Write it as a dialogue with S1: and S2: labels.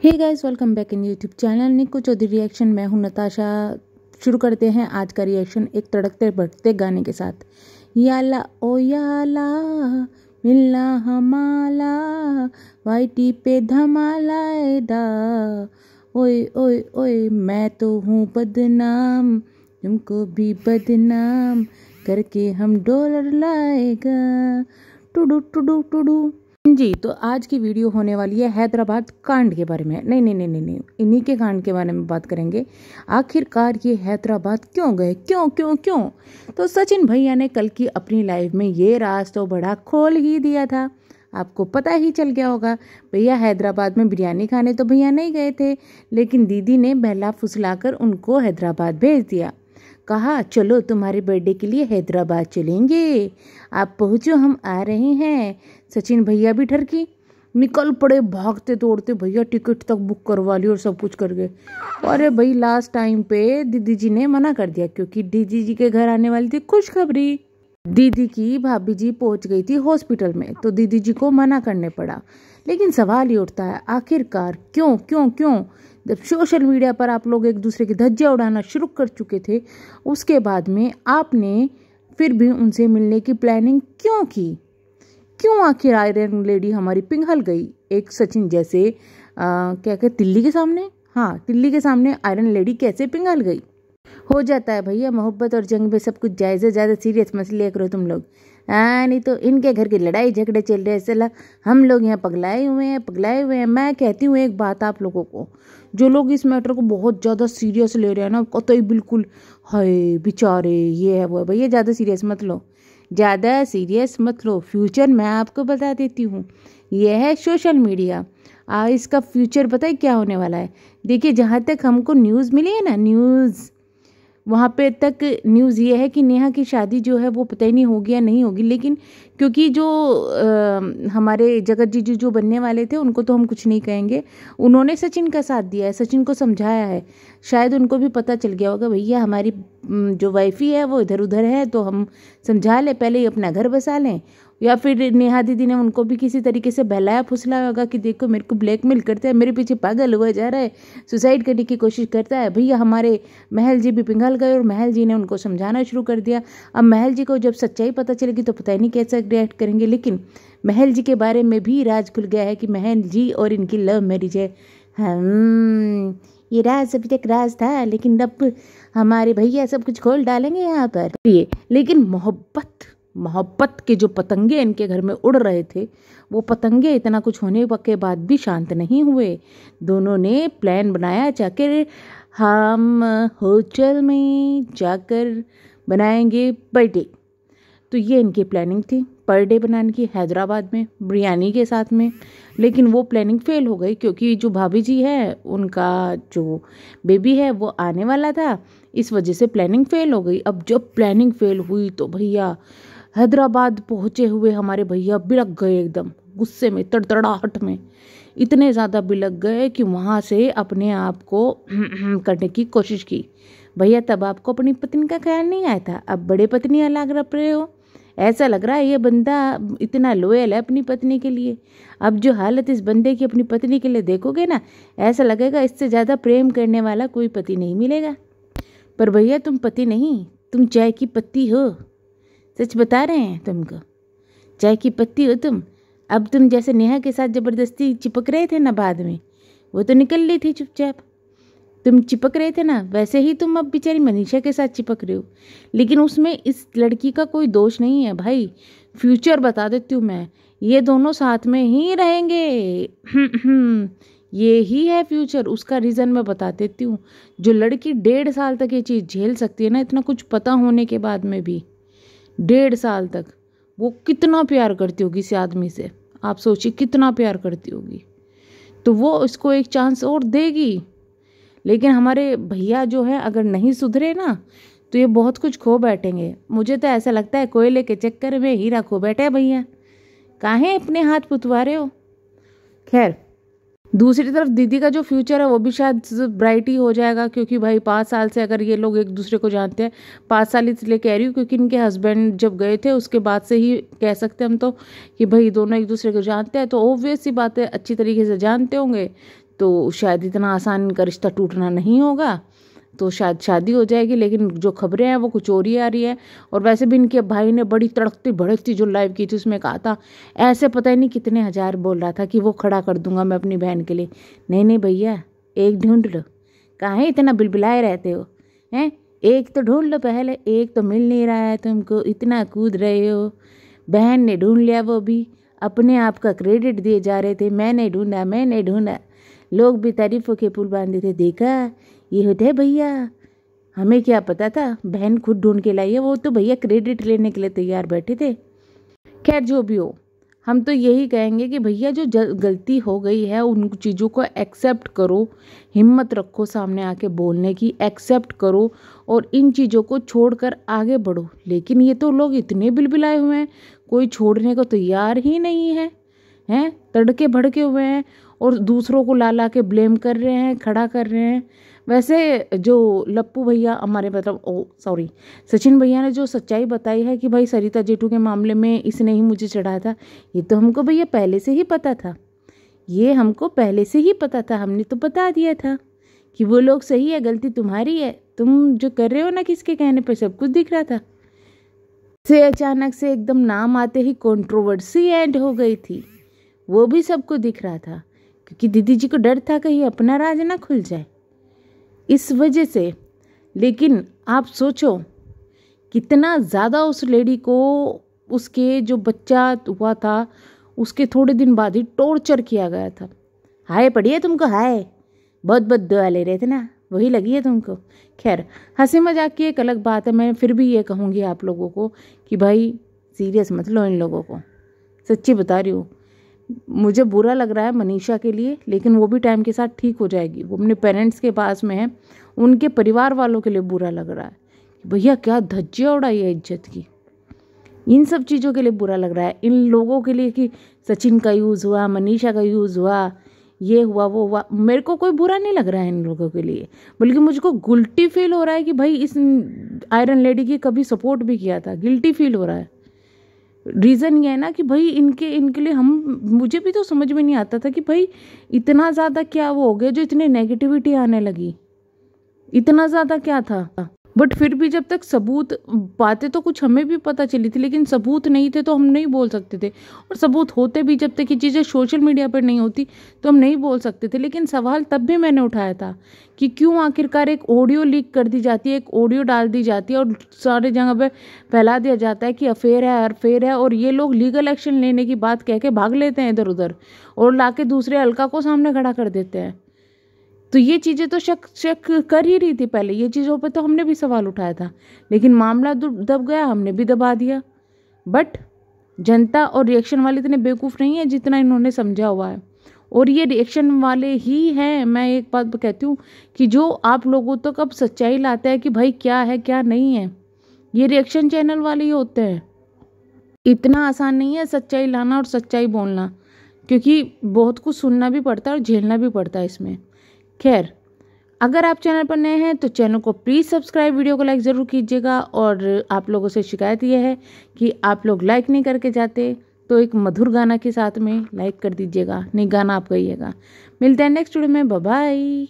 S1: Hey guys, welcome back in YouTube channel Nikku Chaudhary reaction. मैं हूं नताशा। शुरू करते हैं आज का रिएक्शन एक तड़कते भड़कते गाने के साथ। याला ओ याला मिलना हमाला वाईटी पे धमाला दा। ओए ओए ओए मैं तो हूँ बदनाम, तुमको भी बदनाम करके हम डॉलर लाएगा। टुडू टुडू टुडू जी। तो आज की वीडियो होने वाली है हैदराबाद कांड के बारे में। नहीं, इन्हीं के कांड के बारे में बात करेंगे। आखिरकार ये हैदराबाद क्यों गए, क्यों। तो सचिन भैया ने कल की अपनी लाइफ में ये राज तो बड़ा खोल ही दिया था। आपको पता ही चल गया होगा। भैया हैदराबाद में बिरयानी खाने तो भैया नहीं गए थे, लेकिन दीदी ने बहला फुसलाकर उनको हैदराबाद भेज दिया। कहा चलो तुम्हारे बर्थडे के लिए हैदराबाद चलेंगे, आप पहुँचो हम आ रहे हैं। सचिन भैया भी ठरकी निकल पड़े भागते दौड़ते। भैया टिकट तक बुक करवा ली और सब कुछ कर गए। अरे भाई लास्ट टाइम पे दीदी जी ने मना कर दिया, क्योंकि दीदी जी के घर आने वाली थी खुशखबरी। दीदी की भाभी जी पहुंच गई थी हॉस्पिटल में, तो दीदी जी को मना करने पड़ा। लेकिन सवाल ये उठता है आखिरकार क्यों। जब सोशल मीडिया पर आप लोग एक दूसरे की धज्जियां उड़ाना शुरू कर चुके थे, उसके बाद में आपने फिर भी उनसे मिलने की प्लानिंग क्यों की? क्यों आखिर आयरन लेडी हमारी पिघल गई? एक सचिन जैसे क्या तिल्ली के सामने, हाँ तिल्ली के सामने आयरन लेडी कैसे पिघल गई? हो जाता है भैया, मोहब्बत और जंग में सब कुछ जायज़ है। ज़्यादा सीरियस मत लिया करो तुम लोग। नहीं तो इनके घर की लड़ाई झगड़े चल रहे हैं, सला हम लोग यहाँ पगलाए हुए हैं। मैं कहती हूँ एक बात आप लोगों को, जो लोग इस मैटर को बहुत ज़्यादा सीरियस ले रहे हैं ना, कतई बिल्कुल हाय बेचारे ये है वो है, भैया ज़्यादा सीरियस मत लो। फ्यूचर मैं आपको बता देती हूँ, यह है सोशल मीडिया। इसका फ्यूचर पता है क्या होने वाला है? देखिए, जहाँ तक हमको न्यूज़ मिली है ना, वहाँ पे तक न्यूज़ ये है कि नेहा की शादी जो है वो पता ही नहीं होगी या नहीं होगी। लेकिन क्योंकि जो हमारे जगत जीजू जो बनने वाले थे उनको तो हम कुछ नहीं कहेंगे, उन्होंने सचिन का साथ दिया है, सचिन को समझाया है। शायद उनको भी पता चल गया होगा भैया हमारी जो वाइफी है वो इधर उधर है, तो हम समझा लें, पहले ही अपना घर बसा लें। या फिर नेहा दीदी ने उनको भी किसी तरीके से बहलाया फुसलाया होगा कि देखो मेरे को ब्लैकमेल करता है, मेरे पीछे पागल हुआ जा रहा है, सुसाइड करने की कोशिश करता है। भैया हमारे महल जी भी पिघल गए और महल जी ने उनको समझाना शुरू कर दिया। अब महल जी को जब सच्चाई पता चलेगी तो पता ही नहीं कैसे रिएक्ट करेंगे। लेकिन महल जी के बारे में भी राज खुल गया है कि महल जी और इनकी लव मैरिज है। ये राज अभी तक राज था, लेकिन अब हमारे भैया सब कुछ खोल डालेंगे यहाँ पर। लेकिन मोहब्बत के जो पतंगे इनके घर में उड़ रहे थे, वो पतंगे इतना कुछ होने के बाद भी शांत नहीं हुए। दोनों ने प्लान बनाया, जाकर हम होटल में जाकर बनाएंगे बर्थडे। तो ये इनकी प्लानिंग थी, पर डे बनाने की हैदराबाद में बिरयानी के साथ में। लेकिन वो प्लानिंग फेल हो गई, क्योंकि जो भाभी जी है उनका जो बेबी है वो आने वाला था, इस वजह से प्लानिंग फेल हो गई। अब जब प्लानिंग फेल हुई तो भैया हैदराबाद पहुँचे हुए हमारे भैया बिलक गए, एकदम गुस्से में, तड़तड़ाहट में इतने ज़्यादा बिलक गए कि वहाँ से अपने आप को करने की कोशिश की। भैया तब आपको अपनी पत्नी का ख्याल नहीं आया था, अब बड़े पत्नी अलग रख रहे हो। ऐसा लग रहा है ये बंदा इतना लोयल है अपनी पत्नी के लिए। अब जो हालत इस बंदे की अपनी पत्नी के लिए देखोगे ना, ऐसा लगेगा इससे ज़्यादा प्रेम करने वाला कोई पति नहीं मिलेगा। पर भैया तुम पति नहीं, तुम चाय की पत्ती हो। सच बता रहे हैं तुमको, चाय की पत्ती हो तुम। अब तुम जैसे नेहा के साथ ज़बरदस्ती चिपक रहे थे ना, बाद में वो तो निकल ली थी चुपचाप, तुम चिपक रहे थे ना, वैसे ही तुम अब बेचारी मनीषा के साथ चिपक रहे हो। लेकिन उसमें इस लड़की का कोई दोष नहीं है भाई। फ्यूचर बता देती हूँ मैं, ये दोनों साथ में ही रहेंगे। ये ही है फ्यूचर। उसका रीज़न मैं बता देती हूँ। जो लड़की 1.5 साल तक ये चीज़ झेल सकती है ना, इतना कुछ पता होने के बाद में भी 1.5 साल तक, वो कितना प्यार करती होगी इस आदमी से। आप सोचिए कितना प्यार करती होगी, तो वो इसको एक चांस और देगी। लेकिन हमारे भैया जो है अगर नहीं सुधरे ना, तो ये बहुत कुछ खो बैठेंगे। मुझे तो ऐसा लगता है कोयले के चक्कर में हीरा खो बैठे भैया। काहे अपने हाथ पुतवा रहे हो? खैर, दूसरी तरफ दीदी का जो फ्यूचर है वो भी शायद ब्राइट ही हो जाएगा, क्योंकि भाई 5 साल से अगर ये लोग एक दूसरे को जानते हैं, 5 साल इसलिए कह रही हूँ क्योंकि इनके हस्बैंड जब गए थे उसके बाद से ही कह सकते हैं हम तो कि भाई दोनों एक दूसरे को जानते हैं, तो ऑब्वियस सी बात है अच्छी तरीके से जानते होंगे। तो शायद इतना आसान इनका रिश्ता टूटना नहीं होगा, तो शायद शादी हो जाएगी। लेकिन जो खबरें हैं वो कुछ और ही आ रही है। और वैसे भी इनके भाई ने बड़ी तड़कती भड़कती जो लाइव की थी उसमें कहा था, ऐसे पता ही नहीं कितने हजार बोल रहा था कि वो खड़ा कर दूंगा मैं अपनी बहन के लिए। नहीं नहीं भैया, एक ढूंढ लो, काहे इतना बिलबिलाए रहते हो हैं? एक तो ढूंढ लो पहले, एक तो मिल नहीं रहा है तुमको, इतना कूद रहे हो। बहन ने ढूंढ लिया, वो भी अपने आप का क्रेडिट दिए जा रहे थे, मैंने ढूंढा मैंने ढूंढा। लोग भी तारीफों के पुल बांधे थे, देखा ये होते भैया, हमें क्या पता था, बहन खुद ढूंढ के लाई है। वो तो भैया क्रेडिट लेने के लिए तैयार बैठे थे। खैर जो भी हो, हम तो यही कहेंगे कि भैया जो गलती हो गई है उन चीज़ों को एक्सेप्ट करो, हिम्मत रखो सामने आके बोलने की, एक्सेप्ट करो और इन चीज़ों को छोड़कर आगे बढ़ो। लेकिन ये तो लोग इतने बिलबिलाए हुए हैं, कोई छोड़ने को तैयार ही नहीं है, हैं तड़के भड़के हुए हैं और दूसरों को ला ला के ब्लेम कर रहे हैं, खड़ा कर रहे हैं। वैसे जो लप्पू भैया हमारे सचिन भैया ने जो सच्चाई बताई है कि भाई सरिता जेठू के मामले में इसने ही मुझे चढ़ाया था, ये तो हमको भैया पहले से ही पता था। ये हमको पहले से ही पता था, हमने तो बता दिया था कि वो लोग सही है, गलती तुम्हारी है, तुम जो कर रहे हो ना किसके कहने पे, सब कुछ दिख रहा था। से अचानक से एकदम नाम आते ही कंट्रोवर्सी एंड हो गई थी, वो भी सबको दिख रहा था, क्योंकि दीदी जी को डर था कहीं अपना राज ना खुल जाए, इस वजह से। लेकिन आप सोचो कितना ज़्यादा उस लेडी को, उसके जो बच्चा हुआ था उसके थोड़े दिन बाद ही टॉर्चर किया गया था। हाय पड़ी है तुमको, हाय बहुत दुआ ले रहे थे ना, वही लगी है तुमको। खैर हंसी मजाक की एक अलग बात है, मैं फिर भी ये कहूँगी आप लोगों को कि भाई सीरियस मत लो इन लोगों को, सच्ची बता रही हूँ। मुझे बुरा लग रहा है मनीषा के लिए, लेकिन वो भी टाइम के साथ ठीक हो जाएगी। वो अपने पेरेंट्स के पास में है, उनके परिवार वालों के लिए बुरा लग रहा है, भैया क्या धज्जियाँ उड़ाई है इज्जत की। इन सब चीज़ों के लिए बुरा लग रहा है इन लोगों के लिए कि सचिन का यूज़ हुआ, मनीषा का यूज़ हुआ, ये हुआ वो हुआ। मेरे को कोई बुरा नहीं लग रहा है इन लोगों के लिए, बल्कि मुझको गिल्टी फील हो रहा है कि भाई इस आयरन लेडी की कभी सपोर्ट भी किया था, गिल्टी फील हो रहा है। रीज़न ये है ना कि भाई इनके लिए मुझे भी तो समझ में नहीं आता था कि भाई इतना ज़्यादा क्या वो हो गया जो इतनी नेगेटिविटी आने लगी, इतना ज़्यादा क्या था। बट फिर भी जब तक सबूत, बातें तो कुछ हमें भी पता चली थी, लेकिन सबूत नहीं थे तो हम नहीं बोल सकते थे। और सबूत होते भी, जब तक ये चीज़ें सोशल मीडिया पर नहीं होती तो हम नहीं बोल सकते थे। लेकिन सवाल तब भी मैंने उठाया था कि क्यों आखिरकार एक ऑडियो लीक कर दी जाती है, एक ऑडियो डाल दी जाती है और सारे जगह पे फैला दिया जाता है कि अफेयर है, और ये लोग लीगल एक्शन लेने की बात कह के भाग लेते हैं इधर उधर और लाके दूसरे अलका को सामने खड़ा कर देते हैं। तो ये चीज़ें तो शक कर ही रही थी पहले, ये चीज़ों पे तो हमने भी सवाल उठाया था, लेकिन मामला दब गया, हमने भी दबा दिया। बट जनता और रिएक्शन वाले इतने बेवकूफ़ नहीं है जितना इन्होंने समझा हुआ है। और ये रिएक्शन वाले ही हैं, मैं एक बात कहती हूँ कि जो आप लोगों तक अब सच्चाई लाते हैं कि भाई क्या है क्या नहीं है, ये रिएक्शन चैनल वाले ही होते हैं। इतना आसान नहीं है सच्चाई लाना और सच्चाई बोलना, क्योंकि बहुत कुछ सुनना भी पड़ता है और झेलना भी पड़ता है इसमें। खैर, अगर आप चैनल पर नए हैं तो चैनल को प्लीज़ सब्सक्राइब, वीडियो को लाइक ज़रूर कीजिएगा। और आप लोगों से शिकायत यह है कि आप लोग लाइक नहीं करके जाते, तो एक मधुर गाना के साथ में लाइक कर दीजिएगा, नहीं गाना आप गाइएगा। मिलते हैं नेक्स्ट वीडियो में, बाय बाय।